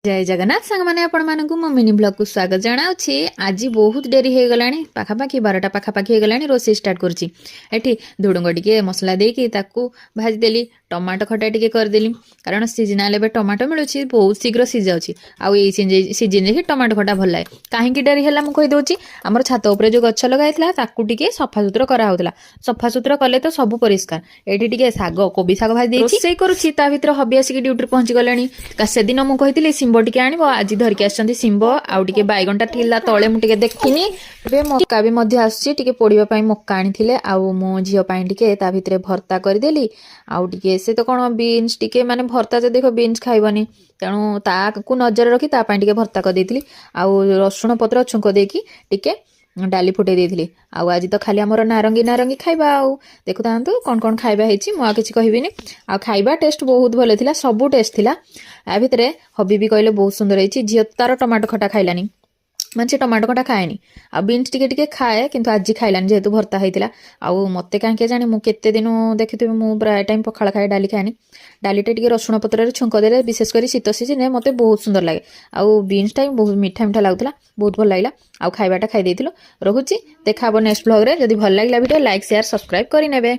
जय जगन्नाथ सांग मैंने आपण मानक मो मिनी ब्लॉग को स्वागत जनाऊँगी। आज बहुत डेरी हो गलानी पाखापाखि 12टा पाखापाखि हो गलानी रोसे स्टार्ट करुँची। एठी धुडुंग टिके मसला देकी ताकू भाजी देली टमाटो खटा टिके करदेली कारण सीजनाल एबे टमाटो मिलुची बहुत शीघ्र सीजाउची आउ ए सीजन रे टमाटो खटा भल लागे काहेकि डेरी होला मु कहि दोची। हमर छात ऊपर जो गछ लगाइतला ताकू टिके सफा सुतरा करा होतला सफा सुतरा कले तो सब परिष्कार। एठी टिके साग कोबी साग भाजी देची रोसे करूची ता भितर हबी आसी ड्यूटी पहुंची गलानी। का से दिन मु कहितली सिंबो टिके आनिबो आज धरके आछंती सिंबो आउ टिके बाइगंटा ठिला तळे मु टिके देखिनी। बे मक्का भी मध्य आसी टिके पोड़िबा पई मक्का आनिथिले आउ मो झियो पई टिके ता भितरे भर्ता कर देली आउ टिके से तो कोन बीन्स टिके माने भर्ता जे देखो बीन्स खाइबनी तेणु ताकू नजर रखी ता पई टिके भर्ता कर देथिली आउ रसुण पत्र छुंको देकी टिके डाली फुटे देथिली। आउ आज तो खाली हमर नारंगी नारंगी खाइबा आउ देखु तांतु कोन कोन खाइबा हेची मु आ किछि कहिबिनी। आ खाइबा टेस्ट बहुत भले थिला सबु टेस्ट थिला। आ भितरे हबी भी कहले बहुत सुंदर हेची झियो तार टमाटो खटा खाइलानी ମାନେ ସେ ଟମାଟୋ ଖଟା ଖାଏନି ଆଉ ବିନ୍ସ ଟିକେ ଟିକେ ଖାଏ କିନ୍ତୁ ଆଜି ଖାଇଲାନି ଯେହେତୁ ଭର୍ତ୍ତା ହେଇଥିଲା। ଆଉ ମତେ କାହିଁକି ଜାଣି ମୁଁ କେତେ ଦିନ ଦେଖିଥିବି ମୁଁ ପ୍ରାୟ ଟାଇମ୍ ପଖାଳ ଖାଏ ଡାଲି ଖାଏନି। ଡାଲିଟା ଟିକେ ରସୁଣ ପତ୍ରରେ ଛୁଙ୍କ ଦେଲେ ବିଶେଷ କରି ଶୀତ ସିଜନରେ ମତେ ବହୁତ ସୁନ୍ଦର ଲାଗେ ଆଉ ବିନ୍ସଟା ବି ବହୁତ ମିଠା ମିଠା ଲାଗୁଥିଲା ବହୁତ ଭଲ ଲାଗିଲା ଆଉ ଖାଇବାଟା ଖାଇ ଦେଇଥିଲୁ। ରହୁଛି ଦେଖା ହବ ନେକ୍ସଟ ବ୍ଲଗରେ। ଯଦି ଭଲ ଲାଗିଲା ଭିଡ଼ିଓ ଲାଇକ୍ ସେୟାର ସବସ୍କ୍ରାଇବ କରିନେବେ।